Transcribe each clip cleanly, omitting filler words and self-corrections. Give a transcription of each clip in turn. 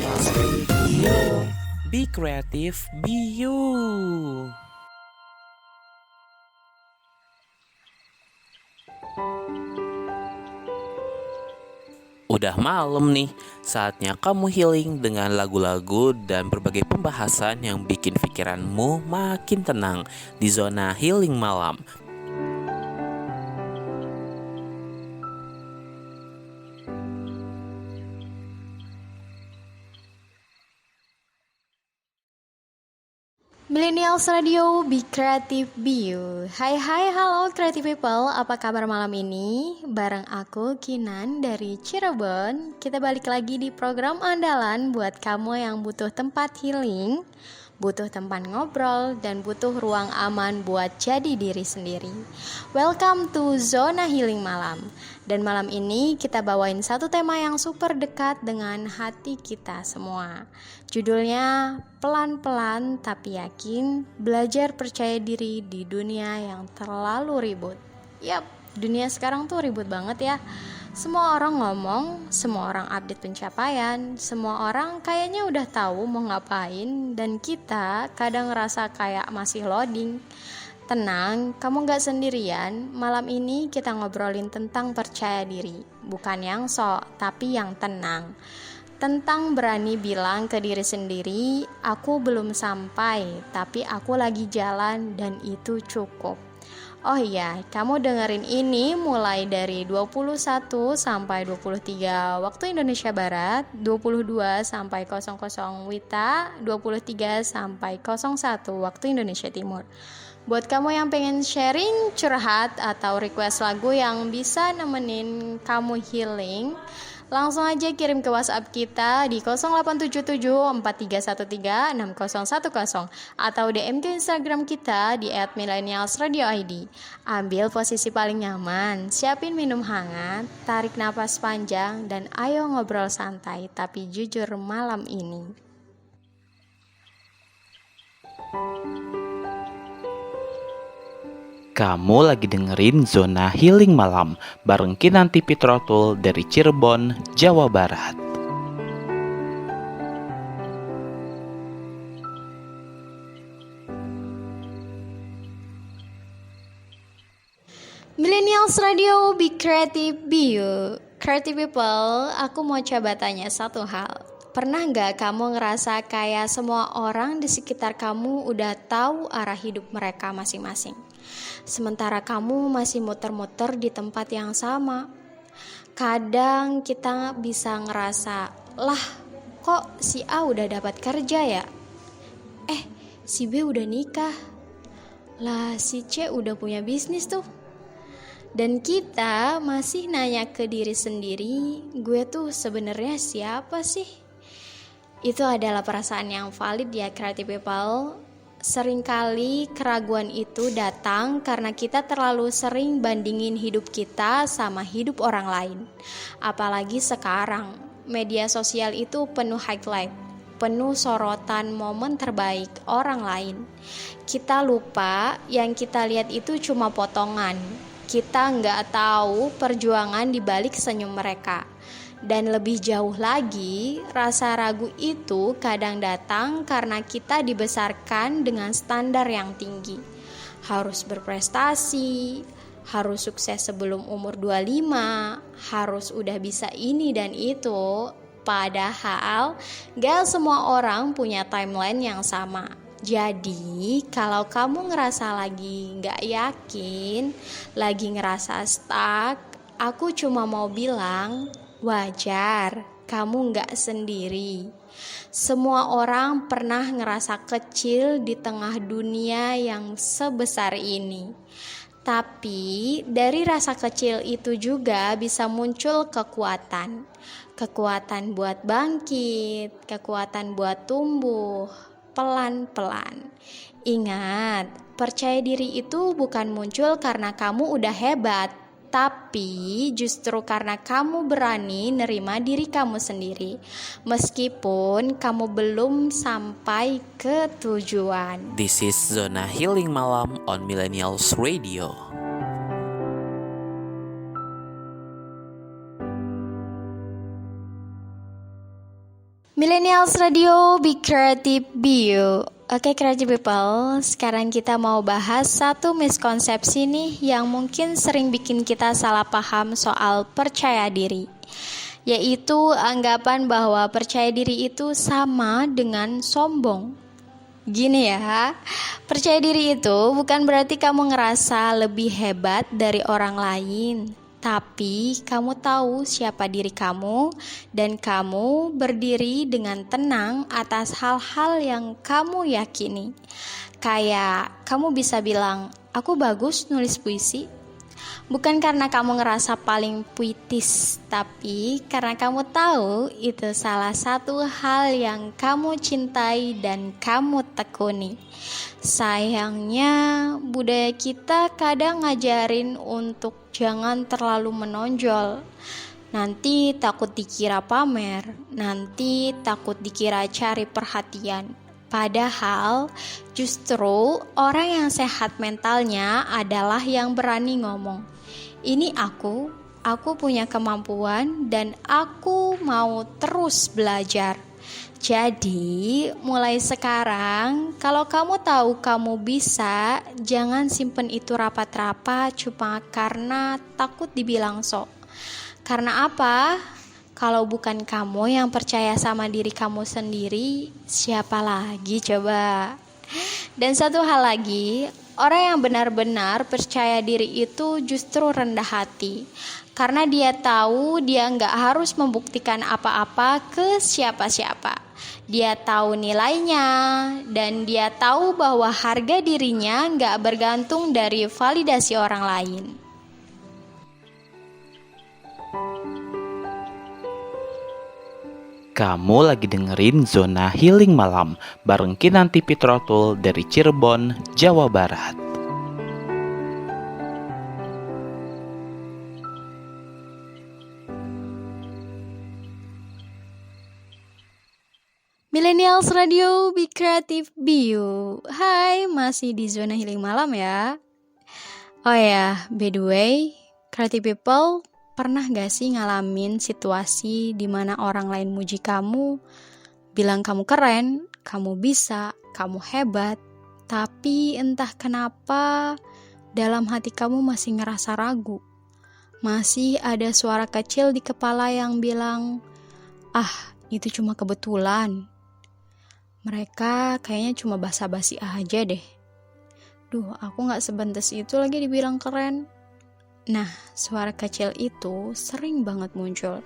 Millennials Radio. Be creative, be you. Udah malam nih, saatnya kamu healing dengan lagu-lagu dan berbagai pembahasan yang bikin pikiranmu makin tenang di zona healing malam. Millennials Radio, Be Creative, Be You. Hai halo creative people, apa kabar malam ini? Bareng aku Kinan dari Cirebon. Kita balik lagi di program andalan buat kamu yang butuh tempat healing, butuh tempat ngobrol, dan butuh ruang aman buat jadi diri sendiri. Welcome to Zona Healing Malam. Dan malam ini kita bawain satu tema yang super dekat dengan hati kita semua. Judulnya Pelan-pelan tapi yakin, belajar percaya diri di dunia yang terlalu ribut. Yap, dunia sekarang tuh ribut banget ya. Semua orang ngomong, semua orang update pencapaian, semua orang kayaknya udah tahu mau ngapain, dan kita kadang ngerasa kayak masih loading. Tenang, kamu gak sendirian. Malam ini kita ngobrolin tentang percaya diri. Bukan yang sok, tapi yang tenang. Tentang berani bilang ke diri sendiri, aku belum sampai, tapi aku lagi jalan dan itu cukup. Oh iya, kamu dengerin ini mulai dari 21 sampai 23 waktu Indonesia Barat, 22 sampai 00 WITA, 23 sampai 01 waktu Indonesia Timur. Buat kamu yang pengen sharing, curhat, atau request lagu yang bisa nemenin kamu healing, langsung aja kirim ke WhatsApp kita di 0877 4313 6010 atau DM ke Instagram kita di @millennialsradioid. Ambil posisi paling nyaman, siapin minum hangat, tarik napas panjang, dan ayo ngobrol santai tapi jujur malam ini. Kamu lagi dengerin Zona Healing Malam bareng Kinanti Pitrotul dari Cirebon, Jawa Barat. Millennials Radio, Be Creative, Be You. Creative people, aku mau coba tanya satu hal. Pernah gak kamu ngerasa kayak semua orang di sekitar kamu udah tahu arah hidup mereka masing-masing? Sementara kamu masih muter-muter di tempat yang sama. Kadang kita bisa ngerasa, lah kok si A udah dapat kerja ya? Si B udah nikah. Lah si C udah punya bisnis tuh. Dan kita masih nanya ke diri sendiri, gue tuh sebenarnya siapa sih? Itu adalah perasaan yang valid ya creative people. Seringkali keraguan itu datang karena kita terlalu sering bandingin hidup kita sama hidup orang lain. Apalagi sekarang, media sosial itu penuh highlight, penuh sorotan momen terbaik orang lain. Kita lupa yang kita lihat itu cuma potongan. Kita nggak tahu perjuangan di balik senyum mereka. Dan lebih jauh lagi, rasa ragu itu kadang datang karena kita dibesarkan dengan standar yang tinggi. Harus berprestasi, harus sukses sebelum umur 25, harus udah bisa ini dan itu. Padahal gak semua orang punya timeline yang sama. Jadi kalau kamu ngerasa lagi gak yakin, lagi ngerasa stuck, aku cuma mau bilang, wajar, kamu gak sendiri. Semua orang pernah ngerasa kecil di tengah dunia yang sebesar ini. Tapi dari rasa kecil itu juga bisa muncul kekuatan. Kekuatan buat bangkit, kekuatan buat tumbuh, pelan-pelan. Ingat, percaya diri itu bukan muncul karena kamu udah hebat, tapi justru karena kamu berani nerima diri kamu sendiri, meskipun kamu belum sampai ke tujuan. This is Zona Healing Malam on Millennials Radio. Millennials Radio, Be Creative, Be You. Oke creative people, sekarang kita mau bahas satu miskonsepsi nih yang mungkin sering bikin kita salah paham soal percaya diri. Yaitu anggapan bahwa percaya diri itu sama dengan sombong. Gini ya, percaya diri itu bukan berarti kamu ngerasa lebih hebat dari orang lain. Tapi kamu tahu siapa diri kamu dan kamu berdiri dengan tenang atas hal-hal yang kamu yakini. Kayak kamu bisa bilang, aku bagus nulis puisi. Bukan karena kamu ngerasa paling puitis, tapi karena kamu tahu itu salah satu hal yang kamu cintai dan kamu tekuni. Sayangnya budaya kita kadang ngajarin untuk jangan terlalu menonjol. Nanti takut dikira pamer, nanti takut dikira cari perhatian. Padahal justru orang yang sehat mentalnya adalah yang berani ngomong. Ini aku punya kemampuan dan aku mau terus belajar. Jadi mulai sekarang kalau kamu tahu kamu bisa, jangan simpen itu rapat-rapat cuma karena takut dibilang sok. Karena apa? Kalau bukan kamu yang percaya sama diri kamu sendiri, siapa lagi coba? Dan satu hal lagi, orang yang benar-benar percaya diri itu justru rendah hati. Karena dia tahu dia nggak harus membuktikan apa-apa ke siapa-siapa. Dia tahu nilainya dan dia tahu bahwa harga dirinya nggak bergantung dari validasi orang lain. Kamu lagi dengerin Zona Healing Malam bareng Kinanti Fitrotul dari Cirebon, Jawa Barat. Millennials Radio, Be Creative, Be You. Hai, masih di Zona Healing Malam ya. Oh ya, by the way, creative people, pernah gak sih ngalamin situasi di mana orang lain muji kamu, bilang kamu keren, kamu bisa, kamu hebat, tapi entah kenapa dalam hati kamu masih ngerasa ragu. Masih ada suara kecil di kepala yang bilang, itu cuma kebetulan. Mereka kayaknya cuma basa-basi aja deh. Duh, aku gak sebentas itu lagi dibilang keren. Nah, suara kecil itu sering banget muncul.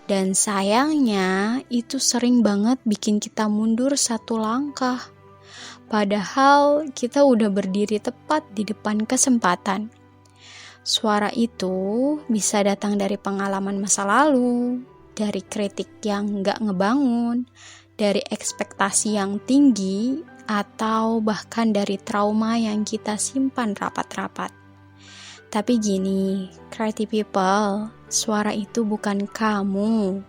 Dan sayangnya itu sering banget bikin kita mundur satu langkah. Padahal kita udah berdiri tepat di depan kesempatan. Suara itu bisa datang dari pengalaman masa lalu, dari kritik yang gak ngebangun, dari ekspektasi yang tinggi, atau bahkan dari trauma yang kita simpan rapat-rapat. Tapi gini, creative people, suara itu bukan kamu.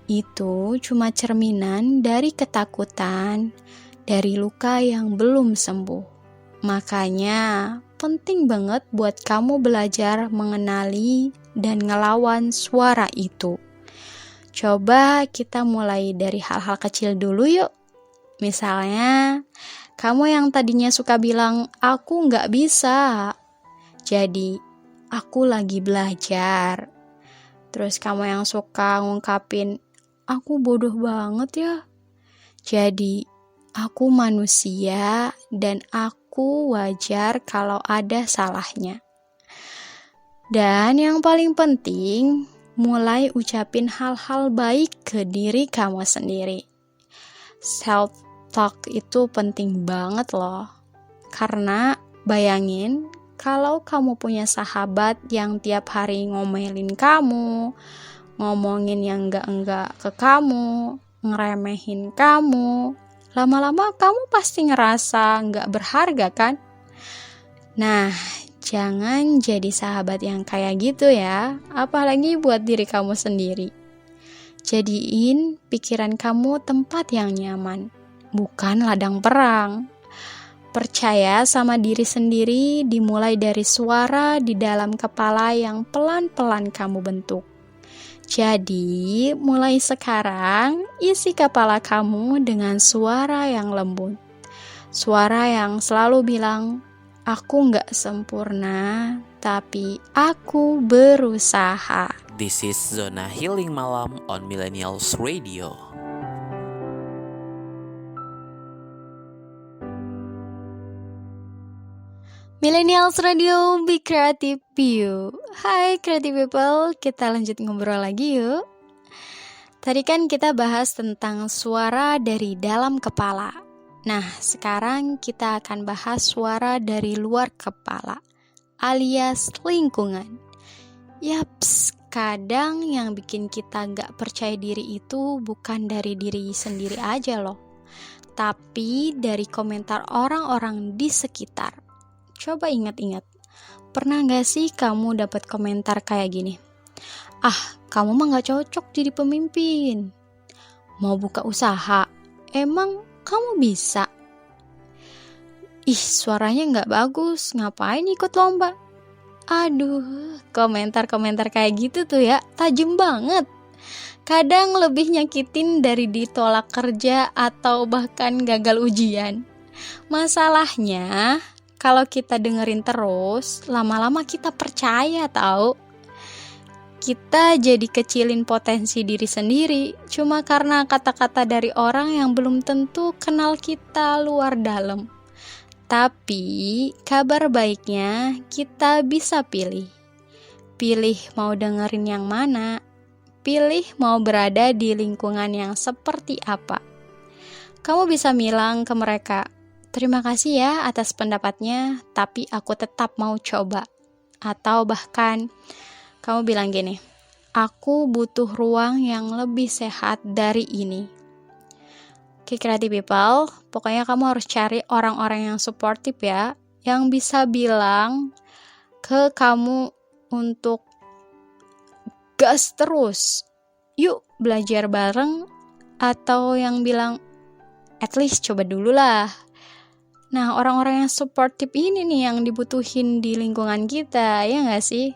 Itu cuma cerminan dari ketakutan, dari luka yang belum sembuh. Makanya penting banget buat kamu belajar mengenali dan ngelawan suara itu. Coba kita mulai dari hal-hal kecil dulu yuk. Misalnya, kamu yang tadinya suka bilang, aku gak bisa. Jadi, aku lagi belajar. Terus kamu yang suka ngungkapin, aku bodoh banget ya. Jadi, aku manusia dan aku wajar kalau ada salahnya. Dan yang paling penting, mulai ucapin hal-hal baik ke diri kamu sendiri. Self-talk itu penting banget loh. Karena bayangin, kalau kamu punya sahabat yang tiap hari ngomelin kamu, ngomongin yang enggak-enggak ke kamu, ngeremehin kamu, lama-lama kamu pasti ngerasa enggak berharga kan? Nah, jangan jadi sahabat yang kayak gitu ya, apalagi buat diri kamu sendiri. Jadiin pikiran kamu tempat yang nyaman, bukan ladang perang. Percaya sama diri sendiri dimulai dari suara di dalam kepala yang pelan-pelan kamu bentuk. Jadi, mulai sekarang isi kepala kamu dengan suara yang lembut. Suara yang selalu bilang, aku nggak sempurna, tapi aku berusaha. This is Zona Healing Malam on Millennials Radio. Millennials Radio, be creative, be you. Hai creative people, kita lanjut ngobrol lagi yuk. Tadi kan kita bahas tentang suara dari dalam kepala. Nah, sekarang kita akan bahas suara dari luar kepala, alias lingkungan. Yaps, kadang yang bikin kita gak percaya diri itu bukan dari diri sendiri aja loh, tapi dari komentar orang-orang di sekitar. Coba ingat-ingat, pernah gak sih kamu dapat komentar kayak gini? Ah, kamu mah gak cocok jadi pemimpin. Mau buka usaha, emang kamu bisa? Ih, suaranya gak bagus, ngapain ikut lomba? Aduh, komentar-komentar kayak gitu tuh ya, tajam banget. Kadang lebih nyakitin dari ditolak kerja atau bahkan gagal ujian. Masalahnya, kalau kita dengerin terus, lama-lama kita percaya tahu. Kita jadi kecilin potensi diri sendiri cuma karena kata-kata dari orang yang belum tentu kenal kita luar dalam. Tapi kabar baiknya kita bisa pilih. Pilih mau dengerin yang mana, pilih mau berada di lingkungan yang seperti apa. Kamu bisa bilang ke mereka, terima kasih ya atas pendapatnya, tapi aku tetap mau coba. Atau bahkan kamu bilang gini, aku butuh ruang yang lebih sehat dari ini. Oke, creative people, pokoknya kamu harus cari orang-orang yang supportive ya, yang bisa bilang ke kamu untuk gas terus, yuk belajar bareng, atau yang bilang at least coba dulu lah. Nah, orang-orang yang supportive ini nih yang dibutuhin di lingkungan kita, ya nggak sih?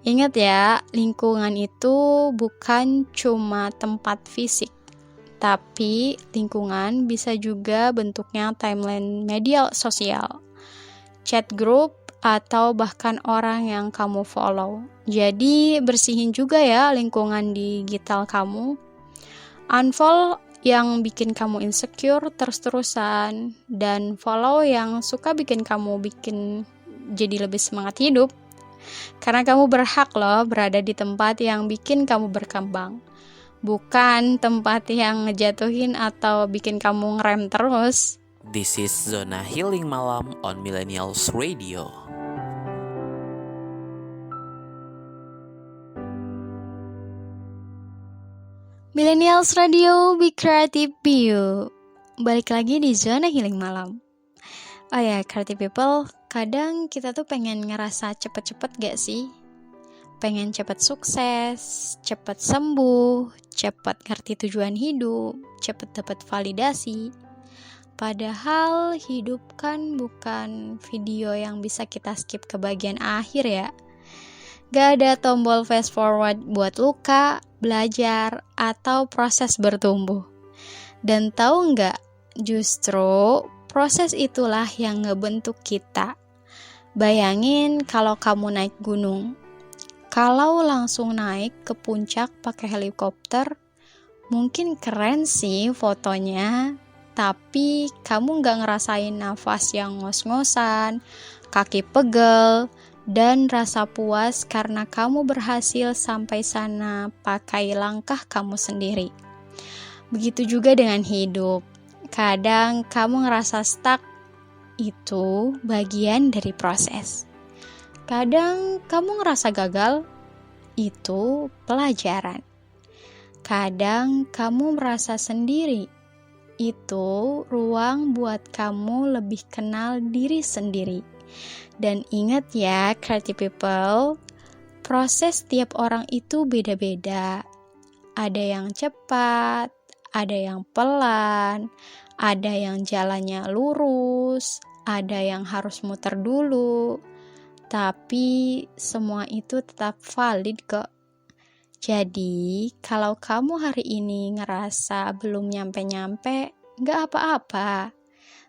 Ingat ya, lingkungan itu bukan cuma tempat fisik, tapi lingkungan bisa juga bentuknya timeline media sosial, chat group, atau bahkan orang yang kamu follow. Jadi bersihin juga ya lingkungan digital kamu. Unfollow yang bikin kamu insecure terus-terusan, dan follow yang suka bikin kamu jadi lebih semangat hidup. Karena kamu berhak loh berada di tempat yang bikin kamu berkembang, bukan tempat yang ngejatuhin atau bikin kamu ngerem terus. This is Zona Healing Malam on Millennials Radio. Millennials Radio, be creative, be you. Balik lagi di Zona Healing Malam. Oh ya, creative people, kadang kita tuh pengen ngerasa cepet-cepet gak sih? Pengen cepet sukses, cepet sembuh, cepet ngerti tujuan hidup, cepet dapat validasi. Padahal hidup kan bukan video yang bisa kita skip ke bagian akhir ya. Gak ada tombol fast forward buat luka, belajar, atau proses bertumbuh. Dan tahu nggak, justru proses itulah yang ngebentuk kita. Bayangin kalau kamu naik gunung. Kalau langsung naik ke puncak pakai helikopter, mungkin keren sih fotonya, tapi kamu nggak ngerasain nafas yang ngos-ngosan, kaki pegel, dan rasa puas karena kamu berhasil sampai sana pakai langkah kamu sendiri. Begitu juga dengan hidup. Kadang kamu ngerasa stuck, itu bagian dari proses. Kadang kamu ngerasa gagal, itu pelajaran. Kadang kamu merasa sendiri, itu ruang buat kamu lebih kenal diri sendiri. Dan ingat ya, creative people, proses tiap orang itu beda-beda. Ada yang cepat, ada yang pelan, ada yang jalannya lurus, ada yang harus muter dulu. Tapi semua itu tetap valid kok. Jadi, kalau kamu hari ini ngerasa belum nyampe-nyampe, gak apa-apa.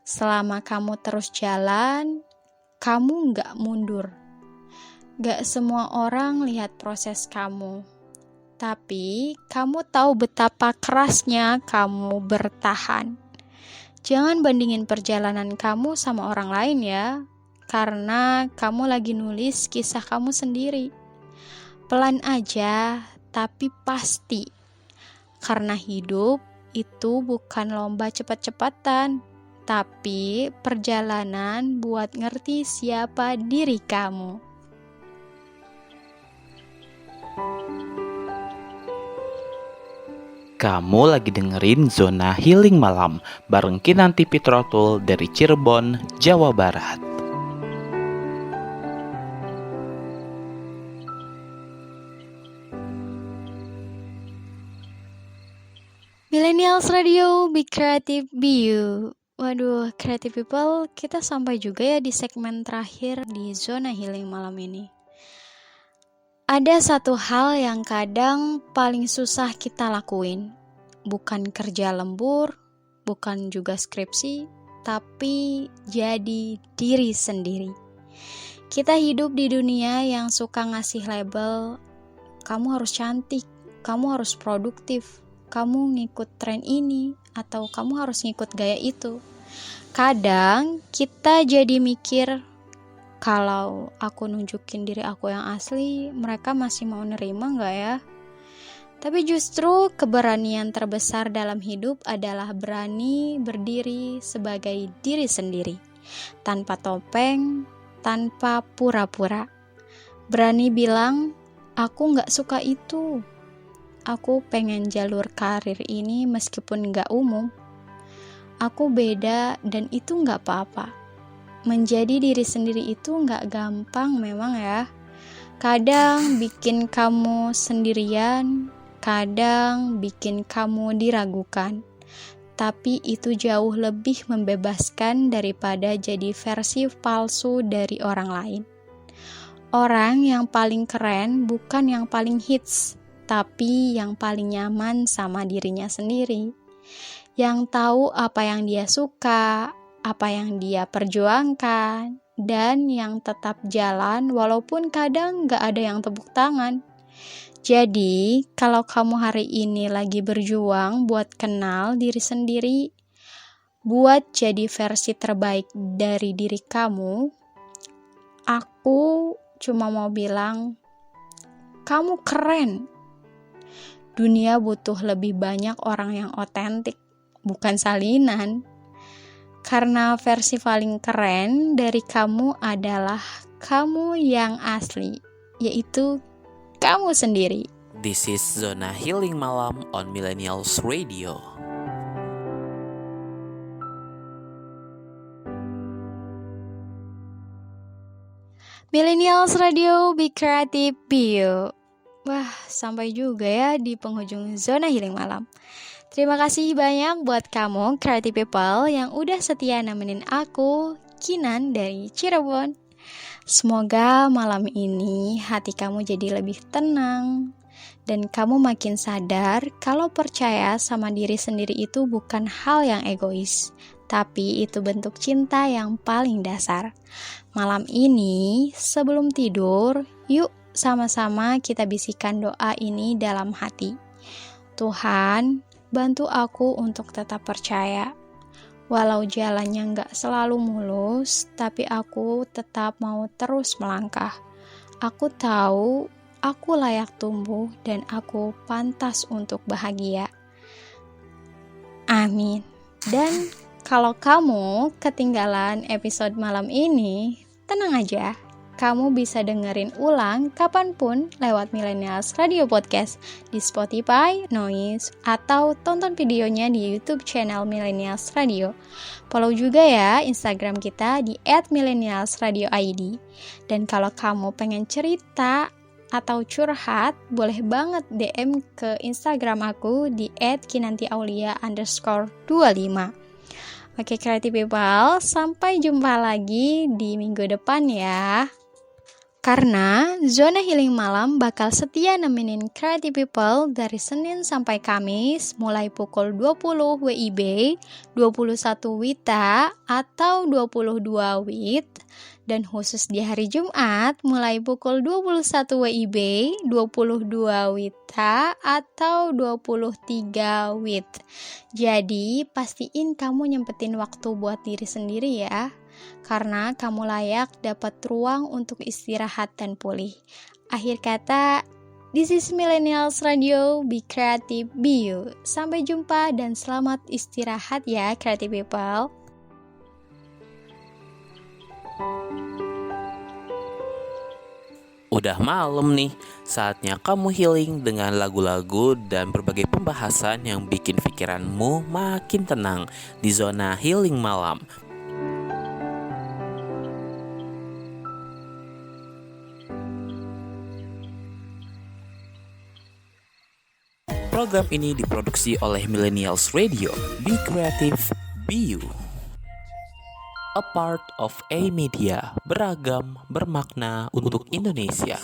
Selama kamu terus jalan, kamu gak mundur. Gak semua orang lihat proses kamu. Tapi, kamu tahu betapa kerasnya kamu bertahan. Jangan bandingin perjalanan kamu sama orang lain ya, karena kamu lagi nulis kisah kamu sendiri. Pelan aja, tapi pasti. Karena hidup itu bukan lomba cepat-cepatan, tapi perjalanan buat ngerti siapa diri kamu. Kamu lagi dengerin Zona Healing Malam bareng Kinanti Fitrotul dari Cirebon, Jawa Barat. Millennials Radio, Be Creative, Be You. Waduh, creative people, kita sampai juga ya di segmen terakhir di Zona Healing malam ini. Ada satu hal yang kadang paling susah kita lakuin. Bukan kerja lembur, bukan juga skripsi, tapi jadi diri sendiri. Kita hidup di dunia yang suka ngasih label, kamu harus cantik, kamu harus produktif, kamu ngikut tren ini, atau kamu harus ngikut gaya itu. Kadang kita jadi mikir, kalau aku nunjukin diri aku yang asli, mereka masih mau nerima gak ya? Tapi justru keberanian terbesar dalam hidup adalah berani berdiri sebagai diri sendiri. Tanpa topeng, tanpa pura-pura. Berani bilang, aku gak suka itu. Aku pengen jalur karir ini meskipun gak umum. Aku beda dan itu gak apa-apa. Menjadi diri sendiri itu gak gampang memang ya. Kadang bikin kamu sendirian, kadang bikin kamu diragukan. Tapi itu jauh lebih membebaskan daripada jadi versi palsu dari orang lain. Orang yang paling keren bukan yang paling hits, tapi yang paling nyaman sama dirinya sendiri. Yang tahu apa yang dia suka, apa yang dia perjuangkan, dan yang tetap jalan walaupun kadang gak ada yang tepuk tangan. Jadi, kalau kamu hari ini lagi berjuang buat kenal diri sendiri, buat jadi versi terbaik dari diri kamu, aku cuma mau bilang, kamu keren. Dunia butuh lebih banyak orang yang otentik, bukan salinan. Karena versi paling keren dari kamu adalah kamu yang asli, yaitu kamu sendiri. This is Zona Healing Malam on Millennials Radio. Millennials Radio, Be Creative, Be You. Wah, sampai juga ya di penghujung Zona Healing Malam. Terima kasih banyak buat kamu, creative people, yang udah setia nemenin aku, Kinan dari Cirebon. Semoga malam ini hati kamu jadi lebih tenang, dan kamu makin sadar kalau percaya sama diri sendiri itu bukan hal yang egois, tapi itu bentuk cinta yang paling dasar. Malam ini, sebelum tidur, yuk sama-sama kita bisikan doa ini dalam hati. Tuhan, bantu aku untuk tetap percaya. Walau jalannya gak selalu mulus, tapi aku tetap mau terus melangkah. Aku tahu aku layak tumbuh dan aku pantas untuk bahagia. Amin. Dan kalau kamu ketinggalan episode malam ini, tenang aja. Kamu bisa dengerin ulang kapanpun lewat Millennials Radio Podcast di Spotify, Noise, atau tonton videonya di YouTube channel Millennials Radio. Follow juga ya Instagram kita di @millennialsradioid. Dan kalau kamu pengen cerita atau curhat, boleh banget DM ke Instagram aku di @kinantiaulia_25. Oke, creative people, sampai jumpa lagi di minggu depan ya. Karena zona healing malam bakal setia nemenin creative people dari Senin sampai Kamis mulai pukul 20 WIB, 21 WITA atau 22 WIT, dan khusus di hari Jumat mulai pukul 21 WIB, 22 WITA atau 23 WIT. Jadi pastiin kamu nyempetin waktu buat diri sendiri ya. Karena kamu layak dapat ruang untuk istirahat dan pulih. Akhir kata, this is Millennials Radio, be creative, be you. Sampai jumpa dan selamat istirahat ya, creative people. Udah malam nih, saatnya kamu healing dengan lagu-lagu dan berbagai pembahasan yang bikin pikiranmu makin tenang di zona healing malam. Program ini diproduksi oleh Millennials Radio. Be creative, be you. A part of A Media, beragam, bermakna untuk Indonesia.